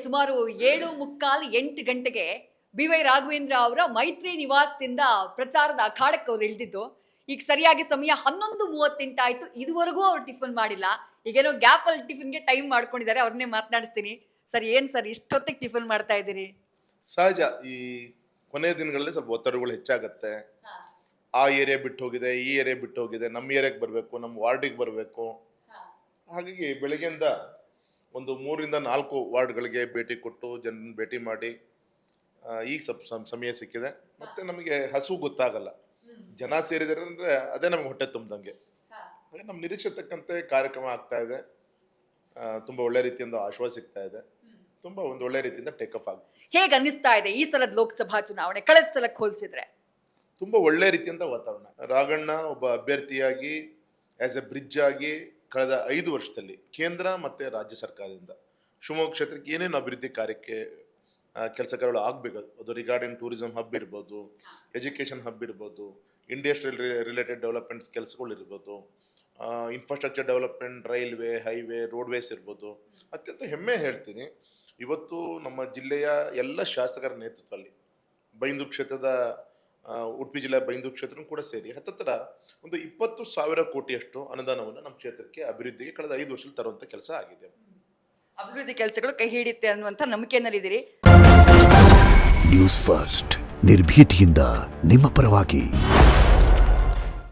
ಸುಮಾರು 7:45 ಗಂಟೆಗೆ BY ರಾಘವೇಂದ್ರ ಅವರ ಮೈತ್ರಿ ನಿವಾಸದಿಂದ ಪ್ರಚಾರದ ಅಖಾಡಕ್ಕೆ ಅವ್ರು ಇಳಿದಿದ್ದು. ಈಗ ಸರಿಯಾಗಿ ಸಮಯ 11:38 ಆಯ್ತು. ಇದುವರೆಗೂ ಅವ್ರು ಟಿಫನ್ ಮಾಡಿಲ್ಲ. ಈಗೇನೋ ಗ್ಯಾಪ್ ಅಲ್ಲಿ ಟಿಫನ್ಗೆ ಟೈಮ್ ಮಾಡ್ಕೊಂಡಿದ್ದಾರೆ. ಅವ್ರನ್ನೇ ಮಾತನಾಡಿಸ್ತೀನಿ. ಸರ್, ಏನ್ ಸರ್ ಇಷ್ಟೊತ್ತಿಗೆ ಟಿಫನ್ ಮಾಡ್ತಾ ಇದ್ದೀರಿ? ಸಹಜ, ಈ ಕೊನೆಯ ದಿನಗಳಲ್ಲಿ ಸ್ವಲ್ಪ ಒತ್ತಡಗಳು ಹೆಚ್ಚಾಗತ್ತೆ. ಆ ಏರಿಯಾ ಬಿಟ್ಟು ಹೋಗಿದೆ, ಈ ಏರಿಯಾ ಬಿಟ್ಟು ಹೋಗಿದೆ, ನಮ್ಮ ಏರಿಯಾಗೆ ಬರಬೇಕು, ನಮ್ಮ ವಾರ್ಡಿಗೆ ಬರಬೇಕು. ಹಾಗಾಗಿ ಬೆಳಗ್ಗೆಯಿಂದ ಒಂದು 3 ರಿಂದ 4 ವಾರ್ಡ್ಗಳಿಗೆ ಭೇಟಿ ಕೊಟ್ಟು ಜನರನ್ನ ಭೇಟಿ ಮಾಡಿ ಈಗ ಸ್ವಲ್ಪ ಸಮಯ ಸಿಕ್ಕಿದೆ. ಮತ್ತೆ ನಮಗೆ ಹಸು ಗೊತ್ತಾಗಲ್ಲ, ಜನ ಸೇರಿದರೆ ಅಂದ್ರೆ ಅದೇ ನಮ್ಗೆ ಹೊಟ್ಟೆ ತುಂಬ್ದಂಗೆ. ಹಾಗೆ ನಮ್ಮ ನಿರೀಕ್ಷೆ ತಕ್ಕಂತೆ ಕಾರ್ಯಕ್ರಮ ಆಗ್ತಾ ಇದೆ. ತುಂಬಾ ಒಳ್ಳೆ ರೀತಿಯಿಂದ ಆಶ್ವಾಸ ಸಿಗ್ತಾ ಇದೆ. ತುಂಬಾ ಒಂದು ಒಳ್ಳೆ ರೀತಿಯಿಂದ ಟೇಕ್ ಆಫ್ ಆಗಿದೆ. ಹೇಗೆ ಅನ್ನಿಸ್ತಾ ಇದೆ ಈ ಸಲದ ಲೋಕಸಭಾ ಚುನಾವಣೆ ಕಳೆದ ಸಲಕ್ಕೆ ಹೋಲಿಸಿದ್ರೆ? ತುಂಬಾ ಒಳ್ಳೆ ರೀತಿಯಿಂದ ವಾತಾವರಣ. ರಾಘಣ್ಣ ಒಬ್ಬ ಅಭ್ಯರ್ಥಿಯಾಗಿ ಆಸ್ ಎ ಬ್ರಿಡ್ಜ್ ಆಗಿ ಕಳೆದ 5 ವರ್ಷದಲ್ಲಿ ಕೇಂದ್ರ ಮತ್ತೆ ರಾಜ್ಯ ಸರ್ಕಾರದಿಂದ ಶಿವಮೊಗ್ಗ ಕ್ಷೇತ್ರಕ್ಕೆ ಏನೇನು ಅಭಿವೃದ್ಧಿ ಕಾರ್ಯಕ್ಕೆ ಕೆಲಸಗಳು ಆಗಬೇಕು, ಅದು ರಿಗಾರ್ಡಿಂಗ್ ಟೂರಿಸಂ ಹಬ್ ಇರ್ಬೋದು, ಎಜುಕೇಷನ್ ಹಬ್ ಇರ್ಬೋದು, ಇಂಡಸ್ಟ್ರಿಯಲ್ ರಿಲೇಟೆಡ್ ಡೆವಲಪ್ಮೆಂಟ್ಸ್ ಕೆಲಸಗಳು ಇರ್ಬೋದು, infrastructure development, railway, highway, roadways ಇರ್ಬೋದು. ಅತ್ಯಂತ ಹೆಮ್ಮೆ ಹೇಳ್ತೀನಿ, ಇವತ್ತು ನಮ್ಮ ಜಿಲ್ಲೆಯ ಎಲ್ಲ ಶಾಸಕರ ನೇತೃತ್ವದಲ್ಲಿ ಬೈಂದೂರು ಕ್ಷೇತ್ರದ ಉಡುಪಿ ಜಿಲ್ಲೆಯ ಬೈಂದೂರು ಕ್ಷೇತ್ರ ಕೂಡ ಸೇರಿ ಹತ್ತಿರ ಒಂದು 20,000 ಕೋಟಿಯಷ್ಟು ಅನುದಾನವನ್ನು ನಮ್ಮ ಕ್ಷೇತ್ರಕ್ಕೆ ಅಭಿವೃದ್ಧಿಗೆ ಕಳೆದ 5 ವರ್ಷದಲ್ಲಿ ತರುವಂತ ಕೆಲಸ ಆಗಿದೆ. ಅಭಿವೃದ್ಧಿ ಕೆಲಸಗಳು ಕೈ ಹಿಡಿಯುತ್ತೆ ಅನ್ನುವಂಥ ನಂಬಿಕೆಯಲ್ಲಿದ್ದೀರಿ. ನ್ಯೂಸ್ ಫಸ್ಟ್, ನಿರ್ಭೀತಿಯಿಂದ ನಿಮ್ಮ ಪರವಾಗಿ.